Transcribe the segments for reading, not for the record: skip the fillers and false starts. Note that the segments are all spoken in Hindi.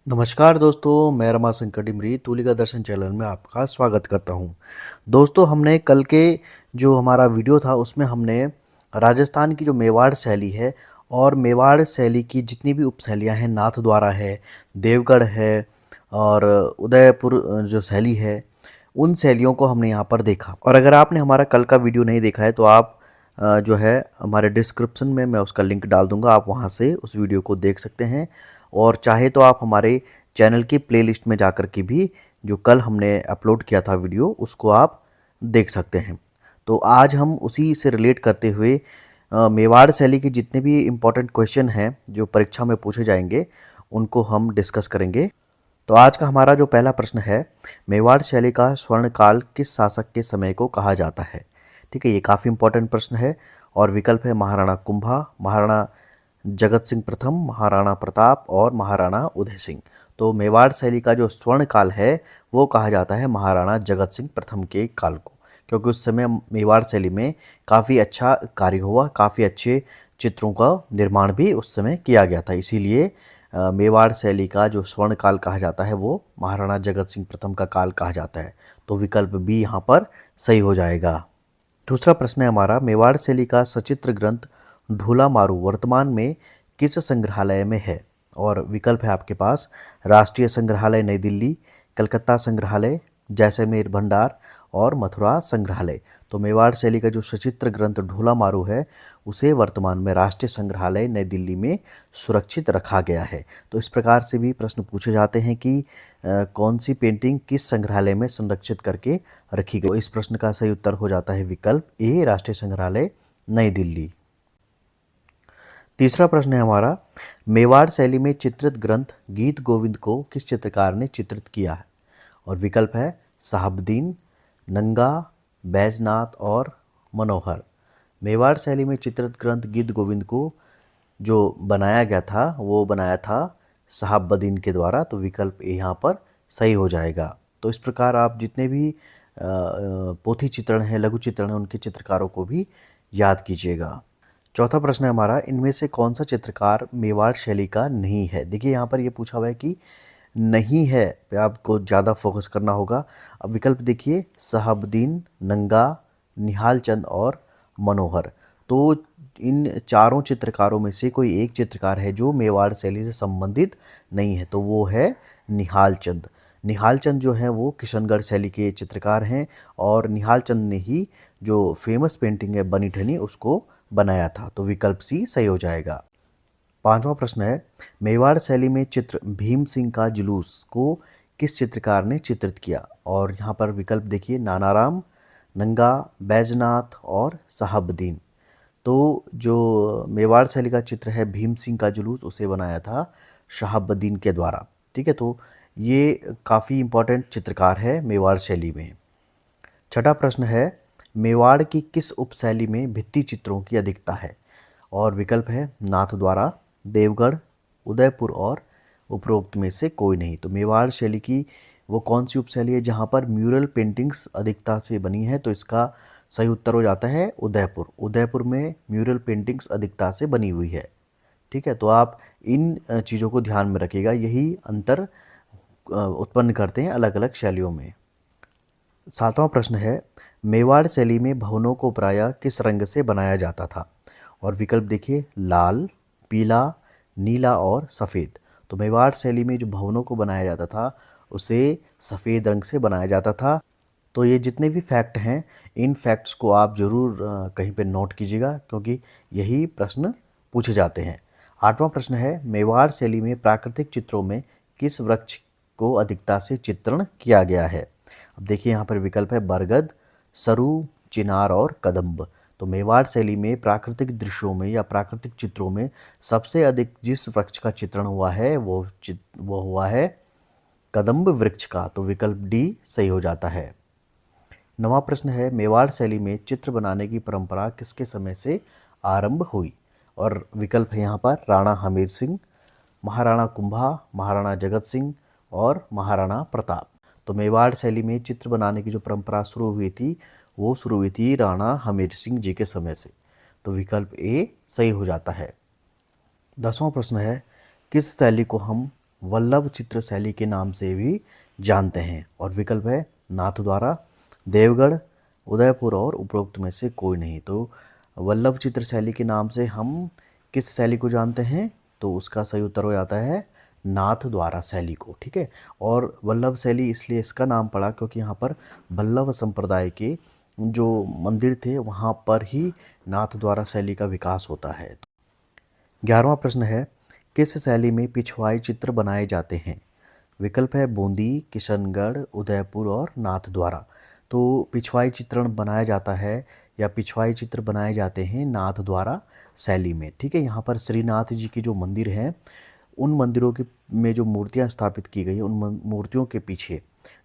नमस्कार दोस्तों, मैं रमाशंकर डिमरी तूलिका दर्शन चैनल में आपका स्वागत करता हूं। दोस्तों, हमने कल के जो हमारा वीडियो था उसमें हमने राजस्थान की जो मेवाड़ शैली है और मेवाड़ शैली की जितनी भी उपशैलियां हैं, नाथद्वारा है, देवगढ़ है और उदयपुर जो शैली है, उन शैलियों को हमने यहाँ पर देखा। और अगर आपने हमारा कल का वीडियो नहीं देखा है तो आप जो है हमारे डिस्क्रिप्शन में मैं उसका लिंक डाल दूंगा, आप वहाँ से उस वीडियो को देख सकते हैं। और चाहे तो आप हमारे चैनल की प्लेलिस्ट में जाकर के भी जो कल हमने अपलोड किया था वीडियो उसको आप देख सकते हैं। तो आज हम उसी से रिलेट करते हुए मेवाड़ शैली के जितने भी इम्पोर्टेंट क्वेश्चन हैं जो परीक्षा में पूछे जाएंगे उनको हम डिस्कस करेंगे। तो आज का हमारा जो पहला प्रश्न है, मेवाड़ शैली का स्वर्णकाल किस शासक के समय को कहा जाता है? ठीक है, ये काफ़ी इंपॉर्टेंट प्रश्न है। और विकल्प है महाराणा कुंभा, महाराणा जगत सिंह प्रथम, महाराणा प्रताप और महाराणा उदय सिंह। तो मेवाड़ शैली का जो स्वर्ण काल है वो कहा जाता है महाराणा जगत सिंह प्रथम के काल को, क्योंकि उस समय मेवाड़ शैली में काफ़ी अच्छा कार्य हुआ, काफ़ी अच्छे चित्रों का निर्माण भी उस समय किया गया था। इसीलिए मेवाड़ शैली का जो स्वर्ण काल कहा जाता है वो महाराणा जगत सिंह प्रथम का काल कहा जाता है। तो विकल्प बी यहाँ पर सही हो जाएगा। दूसरा प्रश्न है हमारा, मेवाड़ शैली का सचित्र ग्रंथ ढोला मारू वर्तमान में किस संग्रहालय में है? और विकल्प है आपके पास राष्ट्रीय संग्रहालय नई दिल्ली, कलकत्ता संग्रहालय, जैसलमेर भंडार और मथुरा संग्रहालय। तो मेवाड़ शैली का जो सचित्र ग्रंथ ढोला मारू है उसे वर्तमान में राष्ट्रीय संग्रहालय नई दिल्ली में सुरक्षित रखा गया है। तो इस प्रकार से भी प्रश्न पूछे जाते हैं कि कौन सी पेंटिंग किस संग्रहालय में संरक्षित करके रखी गई। तो इस प्रश्न का सही उत्तर हो जाता है विकल्प ए, राष्ट्रीय संग्रहालय नई दिल्ली। तीसरा प्रश्न है हमारा, मेवाड़ शैली में चित्रित ग्रंथ गीत गोविंद को किस चित्रकार ने चित्रित किया है? और विकल्प है शहाबुद्दीन, नंगा, बैजनाथ और मनोहर। मेवाड़ शैली में चित्रित ग्रंथ गीत गोविंद को जो बनाया गया था वो बनाया था शहाबुद्दीन के द्वारा। तो विकल्प ए यहाँ पर सही हो जाएगा। तो इस प्रकार आप जितने भी पोथी चित्रण हैं, लघु चित्रण हैं, उनके चित्रकारों को भी याद कीजिएगा। चौथा प्रश्न है हमारा, इनमें से कौन सा चित्रकार मेवाड़ शैली का नहीं है? देखिए यहाँ पर ये पूछा हुआ है कि नहीं है पे आपको ज़्यादा फोकस करना होगा। अब विकल्प देखिए, शहाबुद्दीन, नंगा, निहाल चंद और मनोहर। तो इन चारों चित्रकारों में से कोई एक चित्रकार है जो मेवाड़ शैली से संबंधित नहीं है, तो वो है निहाल चंद। निहाल चंद जो हैं वो किशनगढ़ शैली के चित्रकार हैं और निहाल चंद ने ही जो फेमस पेंटिंग है बनी ठनी उसको बनाया था। तो विकल्प सी सही हो जाएगा। पांचवा प्रश्न है, मेवाड़ शैली में चित्र भीम सिंह का जुलूस को किस चित्रकार ने चित्रित किया? और यहाँ पर विकल्प देखिए, नानाराम, नंगा, बैजनाथ और शहाबुद्दीन। तो जो मेवाड़ शैली का चित्र है भीम सिंह का जुलूस उसे बनाया था शहाबुद्दीन के द्वारा। ठीक है, तो ये काफ़ी इम्पोर्टेंट चित्रकार है मेवाड़ शैली में। छठा प्रश्न है, मेवाड़ की किस उपशैली में भित्ति चित्रों की अधिकता है? और विकल्प है नाथद्वारा, देवगढ़, उदयपुर और उपरोक्त में से कोई नहीं। तो मेवाड़ शैली की वो कौन सी उपशैली है जहाँ पर म्यूरल पेंटिंग्स अधिकता से बनी है? तो इसका सही उत्तर हो जाता है उदयपुर। उदयपुर में म्यूरल पेंटिंग्स अधिकता से बनी हुई है। ठीक है, तो आप इन चीज़ों को ध्यान में रखिएगा, यही अंतर उत्पन्न करते हैं अलग अलग शैलियों में। सातवां प्रश्न है, मेवाड़ शैली में भवनों को प्रायः किस रंग से बनाया जाता था? और विकल्प देखिए, लाल, पीला, नीला और सफ़ेद। तो मेवाड़ शैली में जो भवनों को बनाया जाता था उसे सफ़ेद रंग से बनाया जाता था। तो ये जितने भी फैक्ट हैं इन फैक्ट्स को आप ज़रूर कहीं पे नोट कीजिएगा, क्योंकि यही प्रश्न पूछे जाते हैं। आठवां प्रश्न है, मेवाड़ शैली में प्राकृतिक चित्रों में किस वृक्ष को अधिकता से चित्रण किया गया है? अब देखिए यहाँ पर विकल्प है बरगद, सरू, चिनार और कदम्ब। तो मेवाड़ शैली में प्राकृतिक दृश्यों में या प्राकृतिक चित्रों में सबसे अधिक जिस वृक्ष का चित्रण हुआ है वो हुआ है कदम्ब वृक्ष का। तो विकल्प डी सही हो जाता है। नवा प्रश्न है, मेवाड़ शैली में चित्र बनाने की परंपरा किसके समय से आरंभ हुई? और विकल्प है यहाँ पर राणा हमीर सिंह, महाराणा कुंभा, महाराणा जगत सिंह और महाराणा प्रताप। तो मेवाड़ शैली में चित्र बनाने की जो परंपरा शुरू हुई थी वो शुरू हुई थी राणा हमीर सिंह जी के समय से। तो विकल्प ए सही हो जाता है। 10वां प्रश्न है, किस शैली को हम वल्लभ चित्र शैली के नाम से भी जानते हैं। और विकल्प है नाथद्वारा, देवगढ़, उदयपुर और उपरोक्त में से कोई नहीं। तो वल्लभ चित्र शैली के नाम से हम किस शैली को जानते हैं? तो उसका सही उत्तर हो जाता है नाथद्वारा शैली को। ठीक है, और वल्लभ शैली इसलिए इसका नाम पड़ा क्योंकि यहाँ पर वल्लभ संप्रदाय के जो मंदिर थे वहाँ पर ही नाथद्वारा शैली का विकास होता है। 11वां प्रश्न है, किस शैली में पिछवाई चित्र बनाए जाते हैं? विकल्प है बूंदी, किशनगढ़, उदयपुर और नाथद्वारा। तो पिछवाई चित्रण बनाया जाता है या पिछवाई चित्र बनाए जाते हैं नाथद्वारा शैली में। ठीक है, यहाँ पर श्रीनाथ जी के जो मंदिर हैं उन मंदिरों के में जो मूर्तियाँ स्थापित की गई हैं उन मूर्तियों के पीछे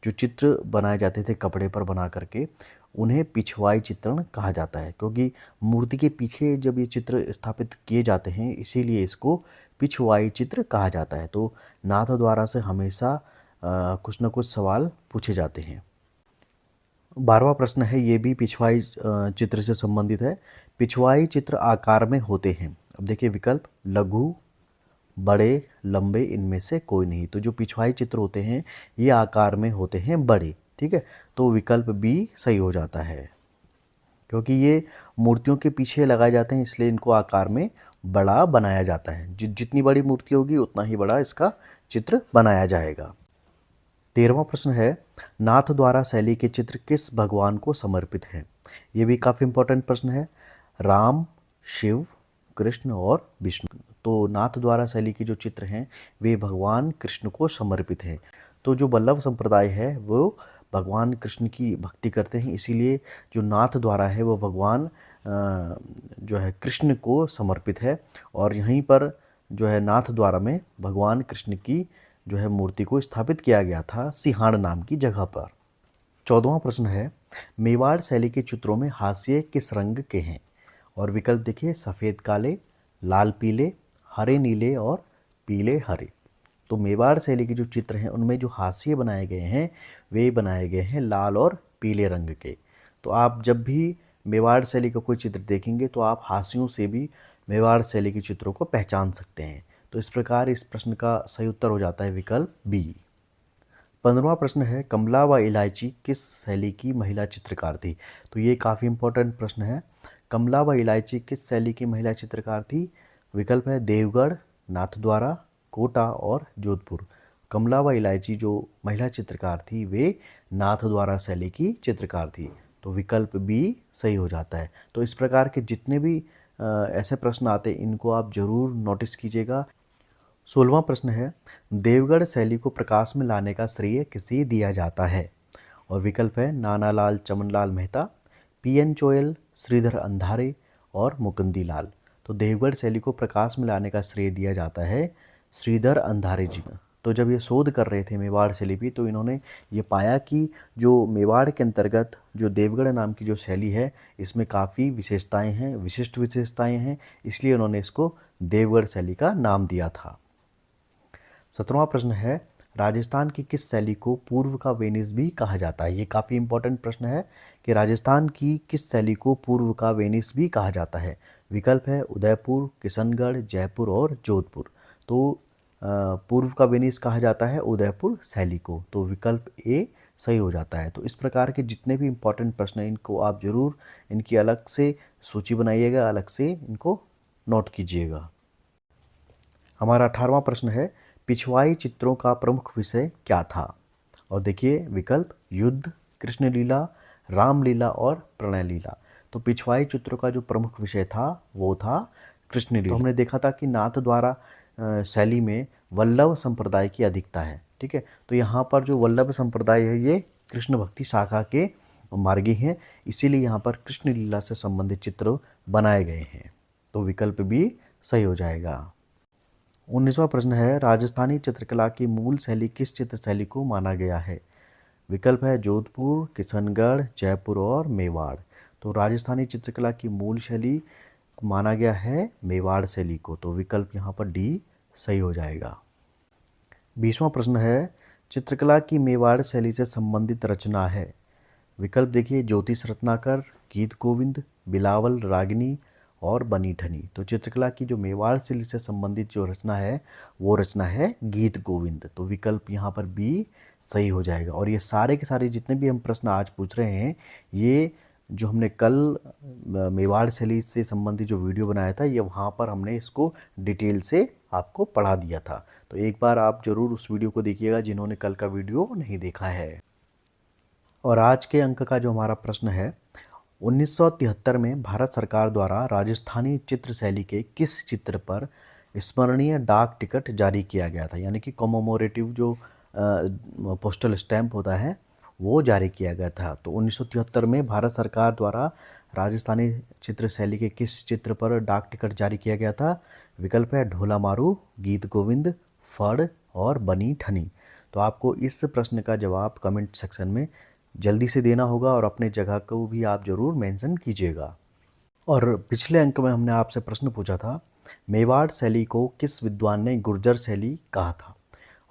जो चित्र बनाए जाते थे कपड़े पर बना करके, उन्हें पिछवाई चित्रण कहा जाता है। क्योंकि मूर्ति के पीछे जब ये चित्र स्थापित किए जाते हैं इसीलिए इसको पिछवाई चित्र कहा जाता है। तो नाथद्वारा से हमेशा कुछ न कुछ सवाल पूछे जाते हैं। 12वां प्रश्न है, ये भी पिछवाई चित्र से संबंधित है। पिछवाई चित्र आकार में होते हैं। अब देखिए विकल्प लघु, बड़े, लंबे, इनमें से कोई नहीं। तो जो पिछवाई चित्र होते हैं ये आकार में होते हैं बड़े। ठीक है, तो विकल्प बी सही हो जाता है क्योंकि ये मूर्तियों के पीछे लगाए जाते हैं इसलिए इनको आकार में बड़ा बनाया जाता है। जितनी बड़ी मूर्ति होगी उतना ही बड़ा इसका चित्र बनाया जाएगा। 13वां प्रश्न है, नाथद्वारा शैली के चित्र किस भगवान को समर्पित हैं? ये भी काफ़ी इंपॉर्टेंट प्रश्न है। राम, शिव, कृष्ण और विष्णु। तो नाथद्वारा शैली के जो चित्र हैं वे भगवान कृष्ण को समर्पित हैं। तो जो वल्लभ संप्रदाय है वो भगवान कृष्ण की भक्ति करते हैं, इसीलिए जो नाथद्वारा है वो भगवान जो है कृष्ण को समर्पित है। और यहीं पर जो है नाथद्वारा में भगवान कृष्ण की जो है मूर्ति को स्थापित किया गया था सिंहाड़ नाम की जगह पर। 14वां प्रश्न है, मेवाड़ शैली के चित्रों में हाशिए किस रंग के हैं? और विकल्प देखिए सफ़ेद काले, लाल पीले, हरे नीले और पीले हरे। तो मेवाड़ शैली के जो चित्र हैं उनमें जो हाशिए बनाए गए हैं वे बनाए गए हैं लाल और पीले रंग के। तो आप जब भी मेवाड़ शैली का कोई चित्र देखेंगे तो आप हाशियों से भी मेवाड़ शैली के चित्रों को पहचान सकते हैं। तो इस प्रकार इस प्रश्न का सही उत्तर हो जाता है विकल्प बी। 15वां प्रश्न है, कमला व इलायची किस शैली की महिला चित्रकार थी? तो ये काफ़ी इंपॉर्टेंट प्रश्न है। कमला व इलायची किस शैली की महिला चित्रकार थी? विकल्प है देवगढ़, नाथद्वारा, कोटा और जोधपुर। कमला व इलायची जो महिला चित्रकार थी वे नाथद्वारा शैली की चित्रकार थी। तो विकल्प बी सही हो जाता है। तो इस प्रकार के जितने भी ऐसे प्रश्न आते हैं इनको आप जरूर नोटिस कीजिएगा। 16वां प्रश्न है, देवगढ़ शैली को प्रकाश में लाने का श्रेय किसे दिया जाता है? और विकल्प है नानालाल चमनलाल मेहता, पीएन चोयल, श्रीधर अंधारे और मुकुंदी लाल। तो देवगढ़ शैली को प्रकाश में लाने का श्रेय दिया जाता है श्रीधर अंधारे जी का। तो जब ये शोध कर रहे थे मेवाड़ शैली भी तो इन्होंने ये पाया कि जो मेवाड़ के अंतर्गत जो देवगढ़ नाम की जो शैली है इसमें काफ़ी विशेषताएं हैं, विशिष्ट विशेषताएं हैं, इसलिए उन्होंने इसको देवगढ़ शैली का नाम दिया था। 17वां प्रश्न है, राजस्थान की किस शैली को पूर्व का वेनिस भी कहा जाता है? ये काफ़ी इंपॉर्टेंट प्रश्न है कि राजस्थान की किस शैली को पूर्व का वेनिस भी कहा जाता है? विकल्प है उदयपुर, किशनगढ़, जयपुर और जोधपुर। तो पूर्व का वेनिस कहा जाता है उदयपुर शैली को। तो विकल्प ए सही हो जाता है। तो इस प्रकार के जितने भी इंपॉर्टेंट प्रश्न हैं इनको आप ज़रूर इनकी अलग से सूची बनाइएगा, अलग से इनको नोट कीजिएगा। हमारा 18वां प्रश्न है, पिछवाई चित्रों का प्रमुख विषय क्या था? और देखिए विकल्प युद्ध, कृष्णलीला, रामलीला और प्रणय लीला। तो पिछवाई चित्रों का जो प्रमुख विषय था वो था कृष्णलीला। तो हमने देखा था कि नाथद्वारा शैली में वल्लभ संप्रदाय की अधिकता है। ठीक है, तो यहाँ पर जो वल्लभ संप्रदाय है ये कृष्ण भक्ति शाखा के मार्गी हैं, इसीलिए यहाँ पर कृष्ण लीला से संबंधित चित्र बनाए गए हैं। तो विकल्प भी सही हो जाएगा। 19वां प्रश्न है, राजस्थानी चित्रकला की मूल शैली किस चित्र शैली को माना गया है? विकल्प है जोधपुर, किशनगढ़, जयपुर और मेवाड़। तो राजस्थानी चित्रकला की मूल शैली माना गया है मेवाड़ शैली को। तो विकल्प यहाँ पर डी सही हो जाएगा। 20वां प्रश्न है, चित्रकला की मेवाड़ शैली से संबंधित रचना है। विकल्प देखिए ज्योतिष रत्नाकर, गीत गोविंद, बिलावल रागिनी और बनी ठनी। तो चित्रकला की जो मेवाड़ शैली से संबंधित जो रचना है वो रचना है गीत गोविंद। तो विकल्प यहाँ पर बी सही हो जाएगा। और ये सारे के सारे जितने भी हम प्रश्न आज पूछ रहे हैं, ये जो हमने कल मेवाड़ शैली से संबंधित जो वीडियो बनाया था, ये वहाँ पर हमने इसको डिटेल से आपको पढ़ा दिया था। तो एक बार आप ज़रूर उस वीडियो को देखिएगा जिन्होंने कल का वीडियो नहीं देखा है। और आज के अंक का जो हमारा प्रश्न है, 1973 में भारत सरकार द्वारा राजस्थानी चित्र शैली के किस चित्र पर स्मरणीय डाक टिकट जारी किया गया था, यानी कि कॉमोमोरेटिव जो पोस्टल स्टैंप होता है वो जारी किया गया था। तो 1973 में भारत सरकार द्वारा राजस्थानी चित्र शैली के किस चित्र पर डाक टिकट जारी किया गया था? विकल्प है ढोला मारू, गीत गोविंद, फड़ और बनी ठनी। तो आपको इस प्रश्न का जवाब कमेंट सेक्शन में जल्दी से देना होगा और अपने जगह को भी आप ज़रूर मेंशन कीजिएगा। और पिछले अंक में हमने आपसे प्रश्न पूछा था, मेवाड़ शैली को किस विद्वान ने गुर्जर शैली कहा था?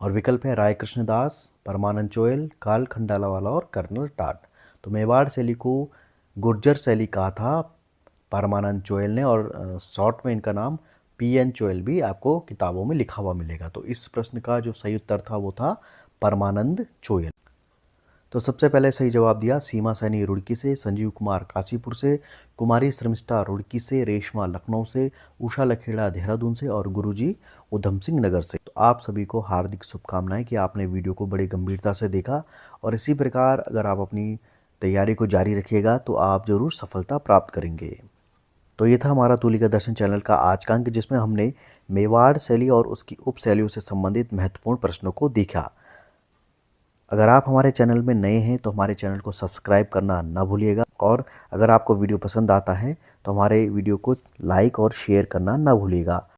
और विकल्प है राय कृष्णदास, परमानंद चोयल, काल खंडालावाला और कर्नल टाट। तो मेवाड़ शैली को गुर्जर शैली कहा था परमानंद चोयल ने, और शॉर्ट में इनका नाम PN चोयल भी आपको किताबों में लिखा हुआ मिलेगा। तो इस प्रश्न का जो सही उत्तर था वो था परमानंद चोयल। तो सबसे पहले सही जवाब दिया सीमा सैनी रुड़की से, संजीव कुमार काशीपुर से, कुमारी शर्मिष्ठा रुड़की से, रेशमा लखनऊ से, उषा लखेड़ा देहरादून से और गुरुजी उधम सिंह नगर से। तो आप सभी को हार्दिक शुभकामनाएं कि आपने वीडियो को बड़ी गंभीरता से देखा, और इसी प्रकार अगर आप अपनी तैयारी को जारी रखिएगा तो आप ज़रूर सफलता प्राप्त करेंगे। तो ये था हमारा तूलिका दर्शन चैनल का आज का अंक, जिसमें हमने मेवाड़ शैली और उसकी उपशैलियों से संबंधित महत्वपूर्ण प्रश्नों को देखा। अगर आप हमारे चैनल में नए हैं तो हमारे चैनल को सब्सक्राइब करना ना भूलिएगा, और अगर आपको वीडियो पसंद आता है तो हमारे वीडियो को लाइक और शेयर करना ना भूलिएगा।